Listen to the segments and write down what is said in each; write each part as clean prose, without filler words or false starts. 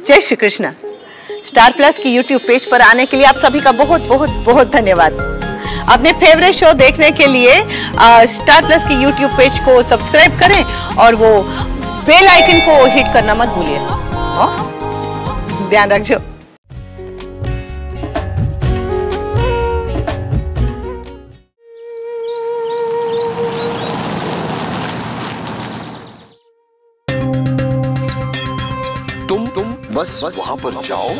जय Shri Krishna. Star plus की YouTube page पर आने के लिए आप सभी का बहुत बहुत बहुत धन्यवाद। अपने फेवरेट शो देखने के लिए स्टार प्लस की यूट्यूब पेज को सब्सक्राइब करें और वो बेल आइकन को हिट करना मत भूलिए। ध्यान रखिए। तुम बस वहाँ पर जाओ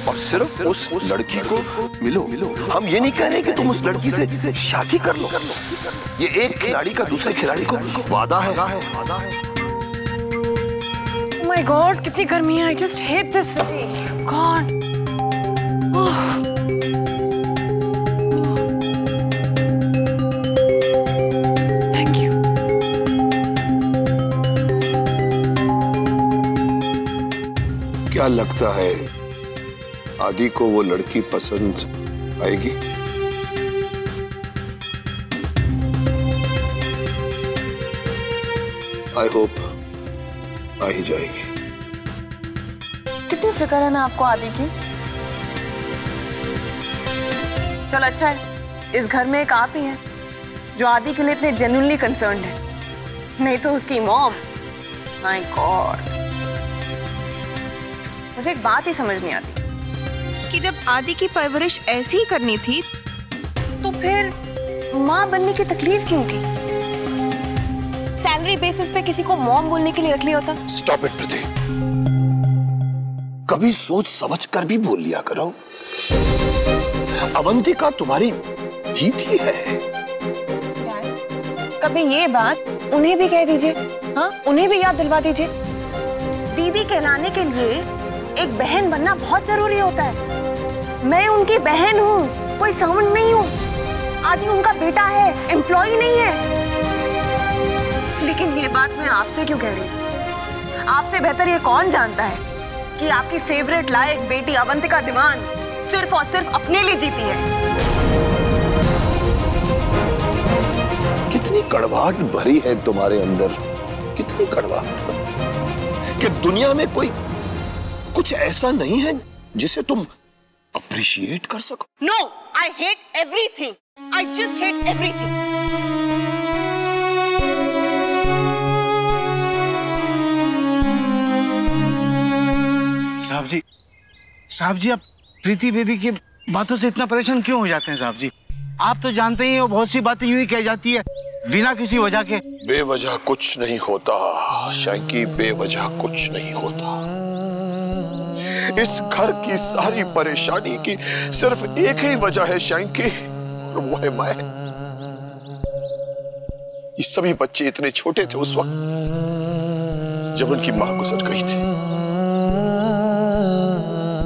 और सिर्फ उस लड़की को मिलो। हम ये नहीं कह रहे कि तुम उस लड़की से शादी कर लो। ये एक खिलाड़ी का दूसरे खिलाड़ी को वादा है। Oh my God, कितनी गर्मी है। I just hate this city. God. Thank you. क्या लगता है आदि को वो लड़की पसंद आएगी? आई होप आ ही जाएगी। कितनी फिक्र है ना आपको आदि की। चलो अच्छा है, इस घर में एक आप ही हैं जो आदि के लिए इतने जेन्युइनली कंसर्न्ड है, नहीं तो उसकी मॉम। माय गॉड, मुझे एक बात ही समझ नहीं आती कि जब आदि की परवरिश ऐसी ही करनी थी तो फिर माँ बनने की तकलीफ क्यों की? सैलरी बेसिस पे किसी को मॉम बोलने के लिए रख लिया होता। स्टॉप इट प्रीति, कभी सोच समझ कर भी बोल लिया करो। अवंतिका तुम्हारी जीती है। कभी ये बात उन्हें भी कह दीजिए। हाँ, उन्हें भी याद दिलवा दीजिए। दीदी कहलाने के लिए एक बहन बनना बहुत जरूरी होता है। मैं उनकी बहन हूँ, कोई सर्वेंट नहीं हूँ। आदि उनका बेटा है, एम्प्लॉय नहीं है। लेकिन ये बात मैं आपसे क्यों कह रही हूँ? आपसे बेहतर ये कौन जानता है कि आपकी फेवरेट लायक बेटी अवंतिका दीवान सिर्फ और सिर्फ अपने लिए जीती है। कितनी कड़वाहट भरी है तुम्हारे अंदर, कितनी कड़वाहट कि दुनिया में कोई कुछ ऐसा नहीं है जिसे तुम अप्रिशिएट कर सको। No, I hate everything. I just hate everything. साहब जी आप प्रीति बेबी की बातों से इतना परेशान क्यों हो जाते हैं साहब जी? आप तो जानते ही हो बहुत सी बातें यूं ही कह जाती है बिना किसी वजह के। बेवजह कुछ नहीं होता शैंकी, बेवजह कुछ नहीं होता। इस घर की सारी परेशानी की सिर्फ एक ही वजह है शैंकी, और वो है मैं। ये सभी बच्चे इतने छोटे थे उस वक्त जब उनकी मां गुजर गई थी।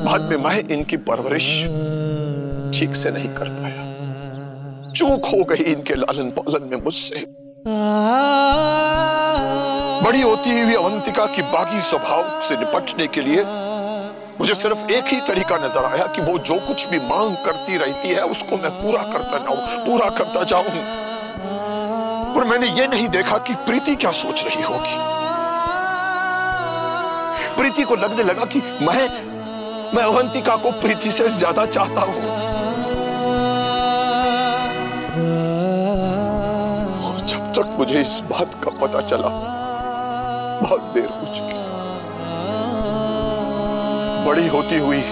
बाद में मैं इनकी परवरिश ठीक से नहीं कर पाया, चूक हो गई इनके लालन पालन में मुझसे। बड़ी होती हुई अवंतिका की बागी स्वभाव से निपटने के लिए मुझे सिर्फ एक ही तरीका नजर आया कि वो जो कुछ भी मांग करती रहती है उसको मैं पूरा करता जाऊं। और मैंने ये नहीं देखा कि प्रीति क्या सोच रही होगी। प्रीति को लगने लगा कि मैं अवंतिका को प्रीति से ज्यादा चाहता हूं। और जब तक मुझे इस बात का पता चला बहुत देर हो चुकी। बड़ी होती हुई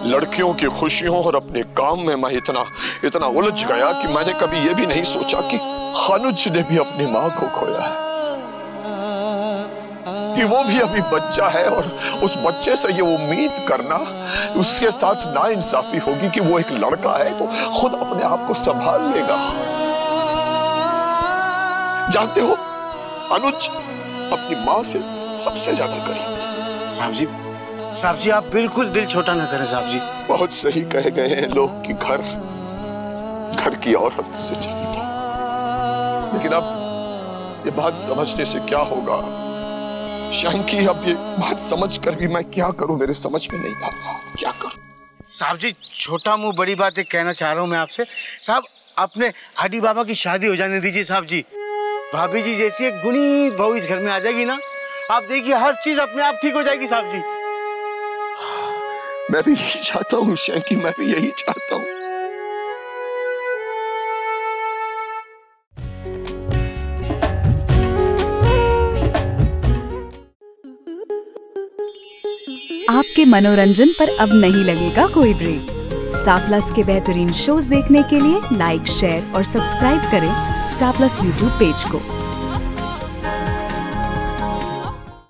लड़कियों की खुशियों और अपने काम में मैं इतना उलझ गया कि मैंने कभी यह भी नहीं सोचा कि खानुज ने भी अपनी मां को खोया है, कि वो भी अभी बच्चा है और उस बच्चे से ये उम्मीद करना उसके साथ नाइंसाफी होगी कि वो एक लड़का है तो खुद अपने आप को संभाल लेगा। जानते हो अनुज अपनी मां से सबसे ज्यादा करीब थी। साहब जी आप बिल्कुल दिल छोटा ना करें साहब जी। बहुत सही कहे गए हैं लोग कि घर की औरत से चलता। लेकिन अब ये बात समझने से क्या होगा शैंकी? अब ये बात समझ कर भी मैं क्या करूं, मेरे समझ में नहीं आ रहा क्या करूं। साहब जी छोटा मुंह बड़ी बातें कहना चाह रहा हूं मैं आपसे। साहब अपने हाडी बाबा की शादी हो जाने दीजिए साहब जी। भाभी जी जैसी एक गुणी बहू इस घर में आ जाएगी ना, आप देखिए हर चीज अपने आप ठीक हो जाएगी साहब जी। मैं भी यही चाहता हूँ शैंकी, मैं भी यही चाहता हूँ। आपके मनोरंजन पर अब नहीं लगेगा कोई ब्रेक। स्टार प्लस के बेहतरीन शोज देखने के लिए लाइक, शेयर और सब्सक्राइब करें स्टार प्लस यूट्यूब पेज को।